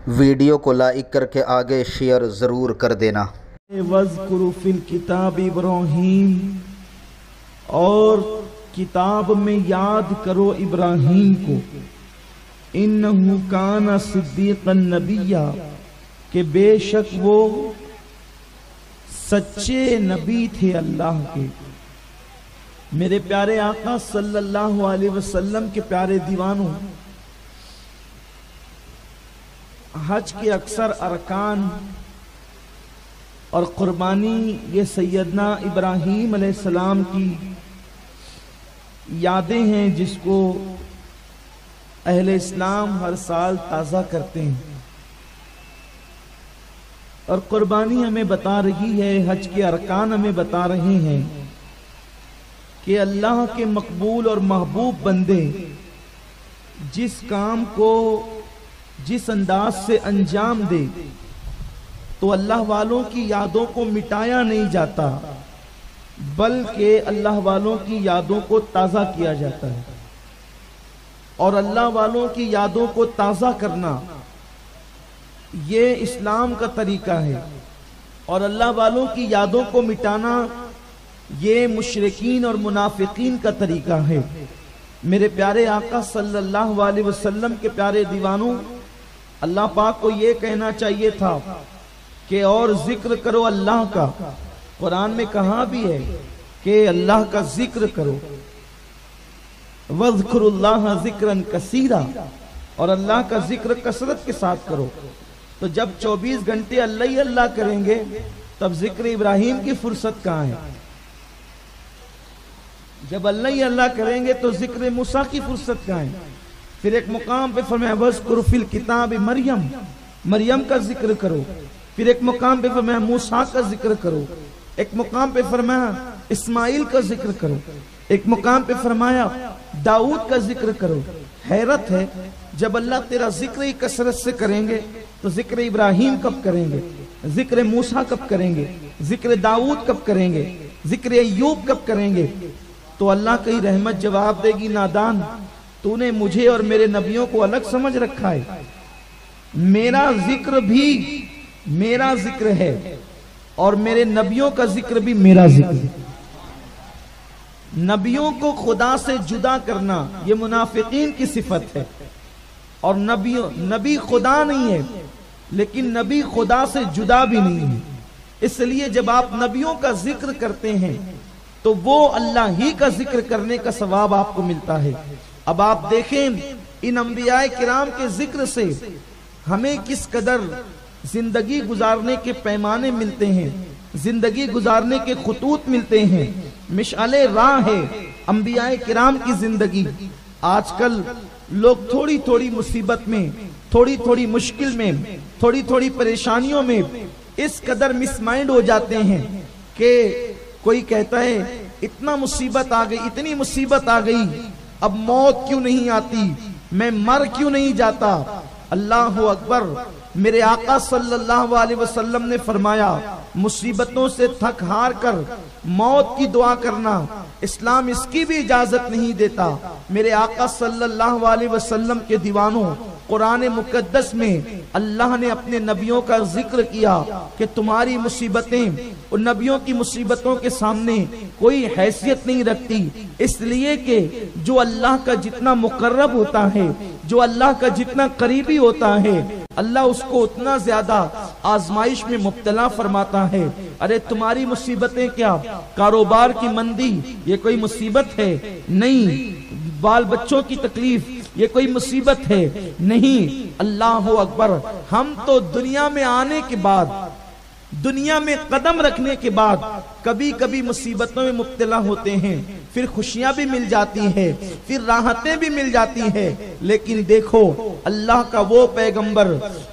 Video को like करके आगे शेयर ज़रूर कर देना। वज़्कुरु फिल किताब इब्राहीम, और किताब में याद करो इब्राहीम को, इन्नहु काना सिद्दीक़न नबिय्या, कि बेशक वो सच्चे नबी थे अल्लाह के। मेरे प्यारे आका सल्लल्लाहु अलैहि वसल्लम के प्यारे दीवानों, हज के अक्सर अरकान और कुर्बानी ये सैयदना इब्राहीम अलैहिस्सलाम की यादें हैं, जिसको अहले इस्लाम हर साल ताज़ा करते हैं। और कुर्बानी हमें बता रही है, हज के अरकान हमें बता रहे हैं कि अल्लाह के मकबूल और महबूब बंदे जिस काम को जिस अंदाज से अंजाम दे, तो अल्लाह वालों की यादों को मिटाया नहीं जाता, बल्कि अल्लाह वालों की यादों को ताज़ा किया जाता है। और अल्लाह वालों की यादों को ताज़ा करना ये इस्लाम का तरीका है, और अल्लाह वालों की यादों को मिटाना ये मुशरिकीन और मुनाफिकीन का तरीका है। मेरे प्यारे आका सल्लल्लाहु अलैहि वसल्लम के प्यारे दीवानों, अल्लाह पाक को ये कहना चाहिए था कि और जिक्र करो अल्लाह का। कुरान में कहा भी है कि अल्लाह का जिक्र करो, वज़्कुरुल्लाह ज़िक्रन कसीरा, और अल्लाह का जिक्र कसरत के साथ करो। तो जब 24 घंटे अल्लाह ही अल्लाह करेंगे, तब जिक्र इब्राहीम की फुर्सत कहाँ है? जब अल्लाह ही अल्लाह करेंगे तो जिक्र मूसा की फुर्सत कहाँ है? फिर एक मुकाम पे फरमाया वज़्कुरु फिल किताब मरियम, मरियम का जिक्र करो। फिर एक मुकाम पे फरमाया मूसा का जिक्र करो। एक मुकाम पे फरमाया इस्माइल का जिक्र करो। एक मुकाम पे फरमाया दाऊद का जिक्र करो। हैरत है, जब अल्लाह तेरा जिक्र ही कसरत से करेंगे, तो जिक्र इब्राहीम कब करेंगे? जिक्र मूसा कब करेंगे? जिक्र दाऊद कब करेंगे? जिक्र अय्यूब कब करेंगे? तो अल्लाह की रहमत जवाब देगी, नादान, तूने मुझे और मेरे नबियों को अलग समझ रखा है। मेरा जिक्र भी मेरा जिक्र है, और मेरे नबियों का जिक्र भी मेरा जिक्र है। नबियों को खुदा से जुदा करना ये मुनाफिकीन की सिफत है, और नबी खुदा नहीं है, लेकिन नबी खुदा से जुदा भी नहीं है। इसलिए जब आप नबियों का जिक्र करते हैं, तो वो अल्लाह ही का जिक्र करने का सवाब आपको मिलता है। अब आप देखें, इन अंबियाए किराम के जिक्र से हमें किस कदर जिंदगी गुजारने के पैमाने मिलते हैं, जिंदगी गुजारने के खुतूत मिलते हैं। मिशाले राह है अंबियाए किराम की जिंदगी। आजकल लोग थोड़ी थोड़ी मुसीबत में, थोड़ी थोड़ी मुश्किल में, थोड़ी थोड़ी परेशानियों में इस कदर मिसमाइंड हो जाते हैं कि कोई कहता है इतना मुसीबत आ गई, इतनी मुसीबत आ गई, अब मौत क्यों नहीं आती, मैं मर क्यों नहीं जाता। अल्लाहु अकबर। मेरे आका सल्लल्लाहु अलैहि वसल्लम ने फरमाया, मुसीबतों से थक हार कर मौत की दुआ करना इस्लाम इसकी भी इजाजत नहीं देता। मेरे आका सल्लल्लाहु अलैहि वसल्लम के दीवानों, कुरान मुकद्दस में अल्लाह ने अपने नबियों का जिक्र किया कि तुम्हारी मुसीबतें उन नबियों की मुसीबतों के सामने कोई हैसियत नहीं रखती, इसलिए कि जो अल्लाह का जितना मुकर्रब होता है, जो अल्लाह का जितना करीबी होता है, अल्लाह उसको उतना ज्यादा आजमाइश में मुब्तला फरमाता है। अरे तुम्हारी मुसीबतें क्या, कारोबार की मंदी ये कोई मुसीबत है? नहीं। बाल बच्चों की तकलीफ ये कोई मुसीबत है? नहीं। अल्लाह अकबर। हम तो दुनिया में आने के बाद, दुनिया में कदम रखने के बाद कभी कभी मुसीबतों में मुब्तला होते हैं, फिर खुशियां भी मिल जाती है, फिर राहतें भी मिल जाती है। लेकिन देखो, अल्लाह का वो पैगंबर,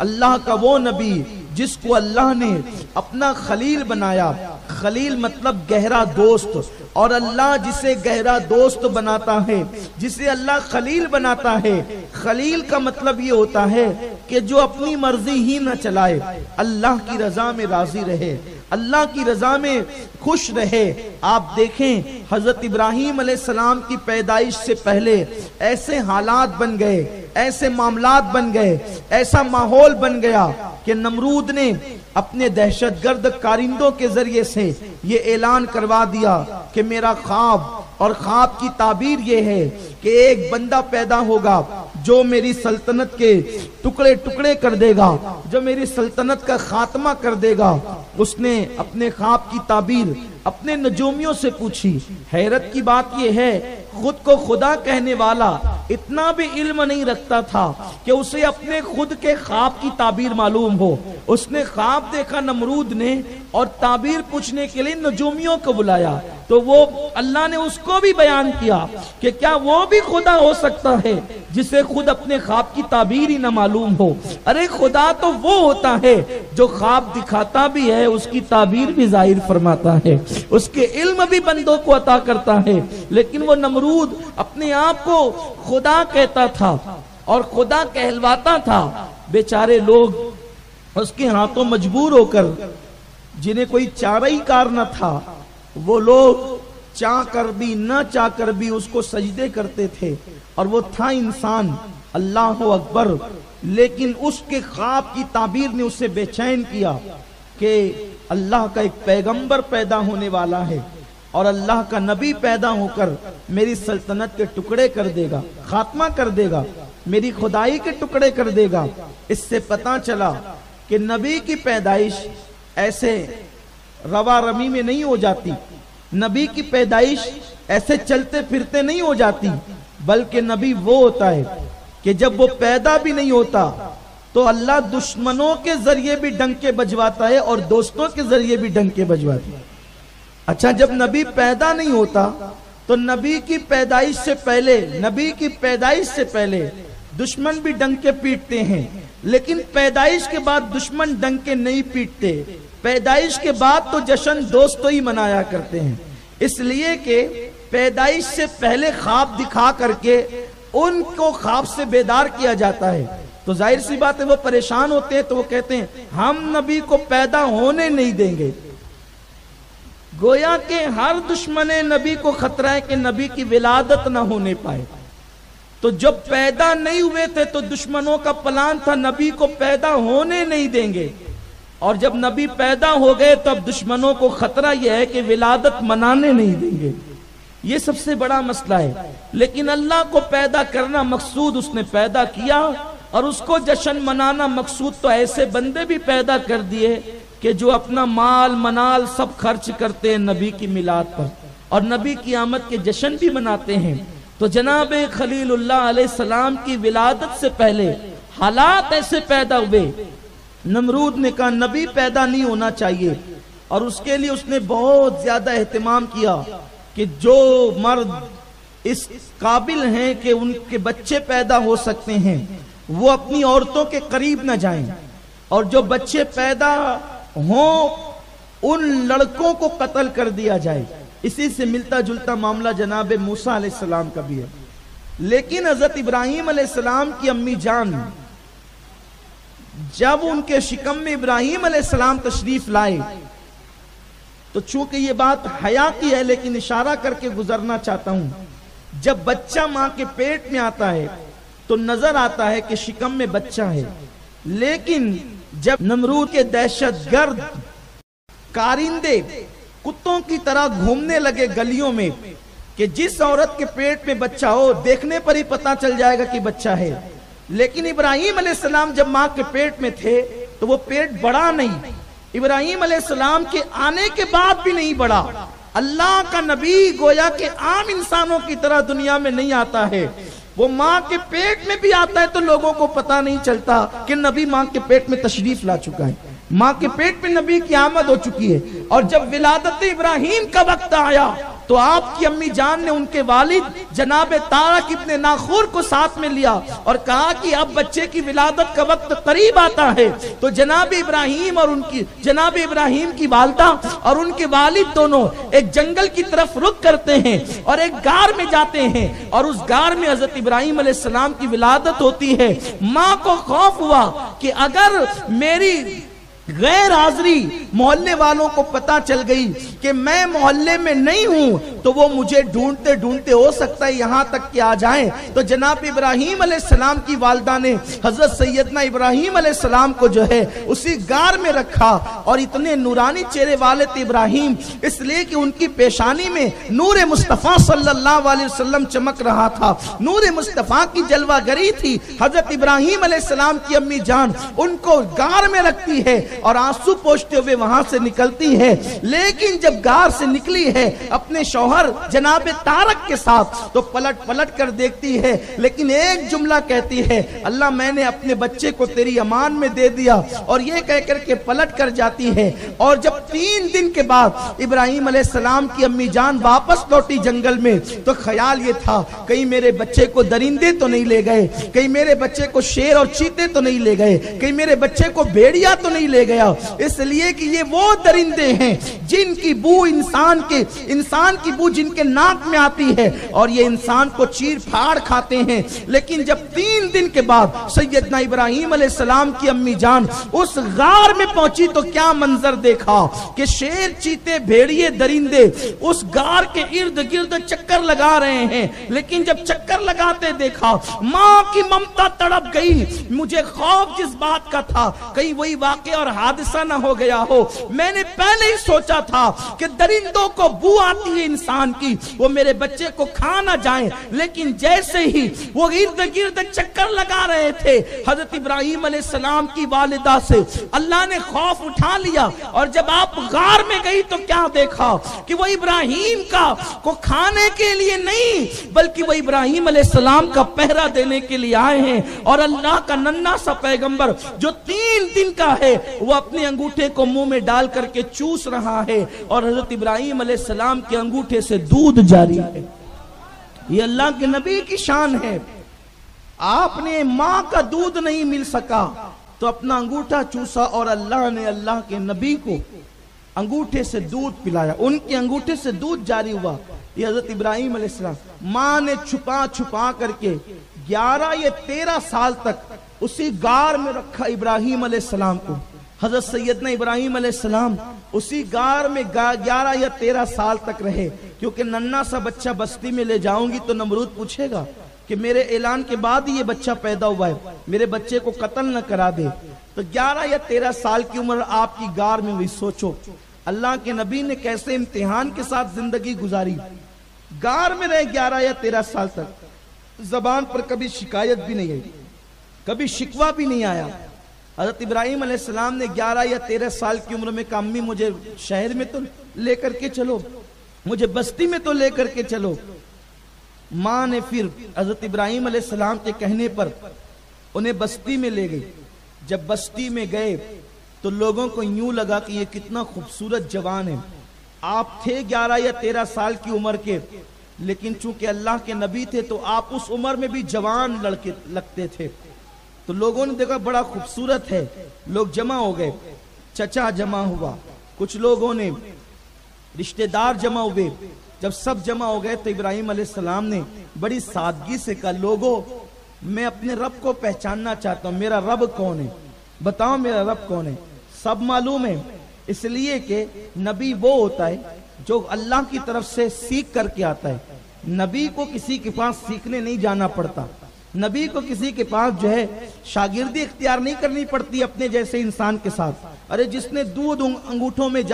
अल्लाह का वो नबी जिसको अल्लाह ने अपना खलील बनाया, खलील मतलब गहरा दोस्त, और अल्लाह जिसे गहरा दोस्त बनाता है, जिसे अल्लाह खलील बनाता है, खलील का मतलब ये होता है कि जो अपनी मर्जी ही न चलाए, अल्लाह की रजा में राजी रहे, अल्लाह की रजा में खुश रहे। आप देखें हजरत इब्राहीम अलैहिस्सलाम की पैदाइश से पहले ऐसे हालात बन गए, ऐसे मामलात बन गए, ऐसा माहौल बन गया कि नमरूद ने अपने दहशतगर्द कारिंदों के जरिए से ये ऐलान करवा दिया कि मेरा ख्वाब और ख्वाब की ताबीर ये है कि एक बंदा पैदा होगा जो मेरी सल्तनत के टुकड़े टुकड़े कर देगा, जो मेरी सल्तनत का खात्मा कर देगा। उसने अपने ख्वाब की ताबीर अपने नजूमियों से पूछी। हैरत की बात यह है, खुद को खुदा कहने वाला इतना भी इल्म नहीं रखता था कि उसे अपने खुद के ख्वाब की ताबीर मालूम हो। उसने ख्वाब देखा नमरूद ने और ताबीर पूछने के लिए नजूमियों को बुलाया, तो वो अल्लाह ने उसको भी बयान किया कि क्या वो भी खुदा हो सकता है जिसे खुद अपने ख्वाब की ताबीर ही ना मालूम हो। अरे खुदा तो वो होता है जो ख्वाब दिखाता भी है, उसकी ताबीर भी जाहिर फरमाता है, उसके इल्म भी बंदों को अता करता है। लेकिन वो नमरूद अपने आप को खुदा कहता था और खुदा कहलवाता था। बेचारे लोग उसके हाथों मजबूर होकर, जिन्हें कोई चारा ही कार न था, वो लोग चाह कर भी न चाह कर भी उसको सजदे करते थे। और वो था इंसान, अल्लाह अकबर। लेकिन उसके ख्वाब की ताबीर ने उसे बेचैन किया कि अल्लाह का एक पैगंबर पैदा होने वाला है और अल्लाह का नबी पैदा होकर मेरी सल्तनत के टुकड़े कर देगा, खात्मा कर देगा, मेरी खुदाई के टुकड़े कर देगा। इससे पता चला कि नबी की पैदाइश ऐसे रवा रमी में नहीं हो जाती, नबी की पैदाइश ऐसे चलते फिरते नहीं हो जाती, बल्कि नबी वो होता है कि जब वो पैदा भी नहीं होता तो अल्लाह दुश्मनों के जरिए भी डंके बजवाता है और दोस्तों के जरिए भी डंके बजवाता है। अच्छा, जब नबी पैदा नहीं होता तो नबी की पैदाइश से पहले, नबी की पैदाइश से पहले दुश्मन भी डंके पीटते हैं, लेकिन पैदाइश के बाद दुश्मन डंके नहीं पीटते। पैदाइश के बाद तो जश्न दोस्तों ही मनाया करते हैं, इसलिए कि पैदाइश से पहले ख्वाब दिखा करके उनको ख्वाब से बेदार किया जाता है। तो जाहिर सी बात है वो परेशान होते हैं, तो वो कहते हैं हम नबी को पैदा होने नहीं देंगे। गोया के हर दुश्मने नबी को खतरा है कि नबी की विलादत ना होने पाए। तो जब पैदा नहीं हुए थे तो दुश्मनों का प्लान था नबी को पैदा होने नहीं देंगे, और जब नबी पैदा हो गए तो अब दुश्मनों को खतरा यह है कि विलादत मनाने नहीं देंगे। ये सबसे बड़ा मसला है। लेकिन अल्लाह को पैदा करना मकसूद, उसने पैदा किया और उसको जश्न मनाना मकसूद। तो ऐसे बंदे भी पैदा कर दिए कि जो अपना माल मनाल सब खर्च करते हैं नबी की मिलाद पर और नबी की आमद के जश्न भी मनाते हैं। तो जनाब खलीलुल्लाह अलैहिस्सलाम की विलादत से पहले हालात ऐसे पैदा हुए। नमरूद ने कहा नबी पैदा नहीं होना चाहिए, और उसके लिए उसने बहुत ज्यादा एहतमाम किया कि जो मर्द इस काबिल हैं कि उनके बच्चे पैदा हो सकते हैं वो अपनी औरतों के करीब न जाएं, और जो बच्चे पैदा हों उन लड़कों को कत्ल कर दिया जाए। इसी से मिलता जुलता मामला जनाब मूसा अलैहिस्सलाम का भी है। लेकिन हजरत इब्राहीम अलैहिस्सलाम की अम्मी जान जब उनके शिकम में इब्राहीम अलैहिस्सलाम तशरीफ लाए, तो चूंकि ये बात हया की है लेकिन इशारा करके गुजरना चाहता हूं। जब बच्चा मां के पेट में आता है तो नजर आता है कि शिकम में बच्चा है, लेकिन जब नमरूद के दहशतगर्द कारिंदे कुत्तों की तरह घूमने लगे गलियों में कि जिस औरत के पेट में बच्चा हो देखने पर ही पता चल जाएगा कि बच्चा है, लेकिन इब्राहीम अलैहिस्सलाम जब मां के पेट में थे तो वो पेट बड़ा नहीं, इब्राहीम अलैहिस्सलाम के आने के बाद भी नहीं बढ़ा। अल्लाह का नबी गोया के आम इंसानों की तरह दुनिया में नहीं आता है, वो माँ के पेट में भी आता है तो लोगों को पता नहीं चलता कि नबी माँ के पेट में तशरीफ ला चुका है, माँ के पेट में नबी की आमद हो चुकी है। और जब विलादत इब्राहीम का वक्त आया तो आपकी अम्मी जान ने उनके वालिद जनाब तारक इब्ने नाखूर को साथ में लिया और कहा कि अब बच्चे की विलादत का वक्त करीब आता है। तो जनाब इब्राहीम की वालदा और उनके वालिद दोनों एक जंगल की तरफ रुख करते हैं और एक गार में जाते हैं, और उस गार में हजरत इब्राहीम अलैहिस्सलाम की विलादत होती है। माँ को खौफ हुआ कि अगर मेरी गैर हाजिरी मोहल्ले वालों को पता चल गई कि मैं मोहल्ले में नहीं हूं, तो वो मुझे ढूंढते ढूंढते हो सकता है यहां तक कि आ जाएं। तो जनाब इब्राहीम अलैहिस्सलाम की वालिदा ने हजरत सैयदना इब्राहीम अलैहिस्सलाम को जो है उसी गार में रखा, और इतने नूरानी चेहरे वाले थे इब्राहीम, इसलिए कि उनकी पेशानी में नूर मुस्तफ़ा सल्लल्लाहु अलैहि वसल्लम चमक रहा था। नूर मुस्तफ़ा की जलवागरी थी। हजरत इब्राहीम अलैहिस्सलाम की अम्मी जान उनको गार में रखती है और आंसू पोंछते हुए वहां से निकलती है। लेकिन जब गार से निकली है अपने शौहर जनाब तारक के साथ, तो पलट पलट कर देखती है, लेकिन एक जुमला कहती है, अल्लाह मैंने अपने बच्चे को तेरी अमान में दे दिया, और ये कहकर के पलट कर जाती है। और जब 3 दिन के बाद इब्राहीम अलैहिस्सलाम की अम्मी जान वापस लौटी जंगल में, तो ख्याल ये था कहीं मेरे बच्चे को दरिंदे तो नहीं ले गए, कहीं मेरे बच्चे को शेर और चीते तो नहीं ले गए, कहीं मेरे बच्चे को भेड़िया तो नहीं ले गया, इसलिए कि ये वो दरिंदे हैं जिनकी बू इंसान की बू जिनके नाक में आती है, और ये इंसान को चीर फाड़ खाते हैं। लेकिन जब 3 दिन के बाद सैयदना इब्राहीम अलैहिस्सलाम की अम्मी जान उस गार में पहुंची, तो क्या मंजर देखा कि शेर, चीते, भेड़िए, दरिंदे उस गार के इर्द गिर्द चक्कर लगा रहे हैं। लेकिन जब चक्कर लगाते देखा, माँ की ममता तड़प गई। मुझे खौफ जिस बात का था कहीं वही वाकया और हादसा ना हो गया हो। मैंने पहले ही सोचा था कि दरिंदों को बू आती है इंसान की, वो मेरे बच्चे को खा ना जाए। लेकिन जैसे ही वो इर्द गिर्द चक्कर लगा रहे थे, हजरत इब्राहीम अलैहिस्सलाम की वालिदा से अल्लाह ने खौफ उठा लिया। और जब आप गार में गई तो क्या देखा कि वो इब्राहीम का को खाने के लिए नहीं, बल्कि वो इब्राहीम अलैहिस्सलाम का पहरा देने के लिए आए हैं। और अल्लाह का नन्हा सा पैगंबर जो 3 दिन का है, वो अपने अंगूठे को मुंह में डाल करके चूस रहा है, और हजरत इब्राहीम अलैहिस्सलाम के अंगूठे से दूध जारी है। ये अल्लाह के नबी की शान है। आपने मां का दूध नहीं मिल सका तो अपना अंगूठा चूसा, और अल्लाह ने अल्लाह के नबी को अंगूठे से दूध पिलाया, उनके अंगूठे से दूध जारी हुआ। ये हजरत इब्राहीम अलैहिस्सलाम मां ने छुपा छुपा करके 11 या 13 साल तक उसी गार में रखा इब्राहीम अलैहिस्सलाम को। हजरत सैयदना इब्राहीम अलैहिस्सलाम उसी गार में 11 या 13 साल तक रहे, क्योंकि नन्ना सा बच्चा बस्ती में ले जाऊंगी तो नमरूद पूछेगा कि मेरे ऐलान के बाद ही ये बच्चा पैदा हुआ है, मेरे बच्चे को कत्ल न करा दे। तो 11 या 13 साल की उम्र आपकी गार में हुई। सोचो अल्लाह के नबी ने कैसे इम्तिहान के साथ जिंदगी गुजारी। गार में रहे 11 या 13 साल तक, जबान पर कभी शिकायत भी नहीं आई, कभी शिकवा भी नहीं आया। हजरत इब्राहीम अलैहिस्सलाम ने 11 या 13 साल की उम्र में कहा, अम्मी मुझे शहर में तो लेकर के चलो, मुझे बस्ती में तो लेकर के चलो। माँ ने फिर हजरत इब्राहीम अलैहिस्सलाम के कहने पर उन्हें बस्ती में ले गई। जब बस्ती में गए तो लोगों को यूं लगा कि ये कितना खूबसूरत जवान है। आप थे 11 या 13 साल की उम्र के, लेकिन चूंकि अल्लाह के नबी थे तो आप उस उम्र में भी जवान लड़के लगते थे। तो लोगों ने देखा बड़ा खूबसूरत है, लोग जमा हो गए, चचा जमा हुआ, कुछ लोगों ने रिश्तेदार जमा हुए। जब सब जमा हो गए तो इब्राहीम अलैहिस्सलाम ने बड़ी सादगी से कहा, लोगों मैं अपने रब को पहचानना चाहता हूं, मेरा रब कौन है, बताओ मेरा रब कौन है। सब मालूम है, इसलिए कि नबी वो होता है जो अल्लाह की तरफ से सीख करके आता है। नबी को किसी के पास सीखने नहीं जाना पड़ता, नबी को किसी के पास जो है शागिर्दी इख्तियार नहीं करनी पड़ती अपने जैसे इंसान के साथ। अरे जिसने दूध अंगूठे में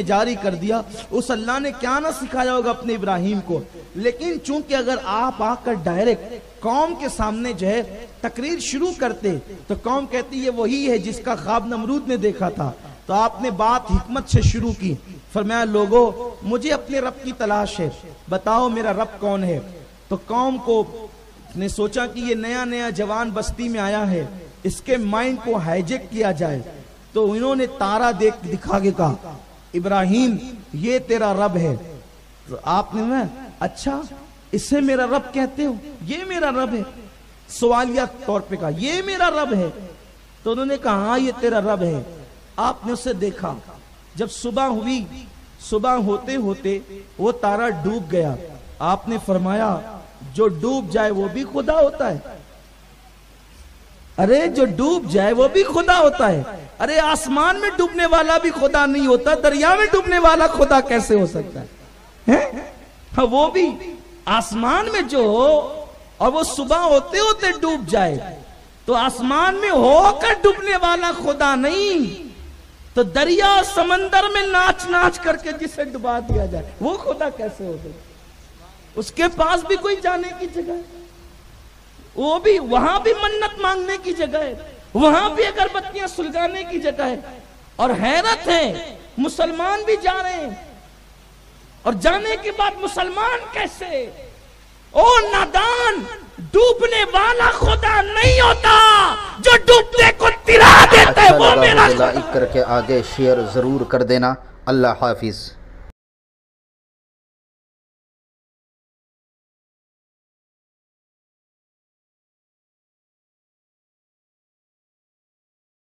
जारी कर दिया, उस अल्लाह ने क्या ना सिखाया होगा अपने इब्राहीम को। लेकिन चूंकि अगर आप आकर डायरेक्ट कौम के सामने जो है तकरीर शुरू करते तो कौम कहती है वही है जिसका ख्वाब नमरूद ने देखा था। तो आपने बात हिकमत से शुरू की, फरमाया लोगों मुझे अपने रब की तलाश है, बताओ मेरा रब कौन है। तो कौम को ने सोचा कि ये नया नया जवान बस्ती में आया है, इसके माइंड को हाईजेक किया जाए। तो इन्होंने तारा दिखा के कहा, इब्राहीम ये तेरा रब है। तो आपने ना अच्छा इसे मेरा रब कहते हो, ये मेरा रब है, सवालिया तौर पे कहा ये मेरा रब है। तो उन्होंने कहा हाँ ये तेरा रब है। आपने उसे देखा, जब सुबह हुई, सुबह होते होते वो तारा डूब गया। आपने फरमाया जो डूब जाए वो भी खुदा होता है। अरे जो डूब जाए वो भी खुदा होता है। अरे आसमान में डूबने वाला भी खुदा नहीं होता, दरिया में डूबने वाला खुदा कैसे हो सकता है? हाँ, वो भी आसमान में जो हो और वो सुबह होते होते डूब जाए तो आसमान में होकर डूबने वाला खुदा नहीं, तो दरिया समंदर में नाच नाच करके जिसे डुबा दिया जाए वो खुदा कैसे हो सकता? उसके पास भी कोई जाने की जगह है, वो भी वहां भी मन्नत मांगने की जगह है, वहां भी अगरबत्तियां सुलगाने की जगह है। और हैरत है, मुसलमान भी जा रहे हैं और जाने के बाद मुसलमान कैसे? ओ नादान, डूबने वाला खुदा नहीं होता, जो डूबने को तिरा देता है वो मेरा खुदा। लाइक करके आगे शेयर जरूर कर देना। अल्लाह हाफिज।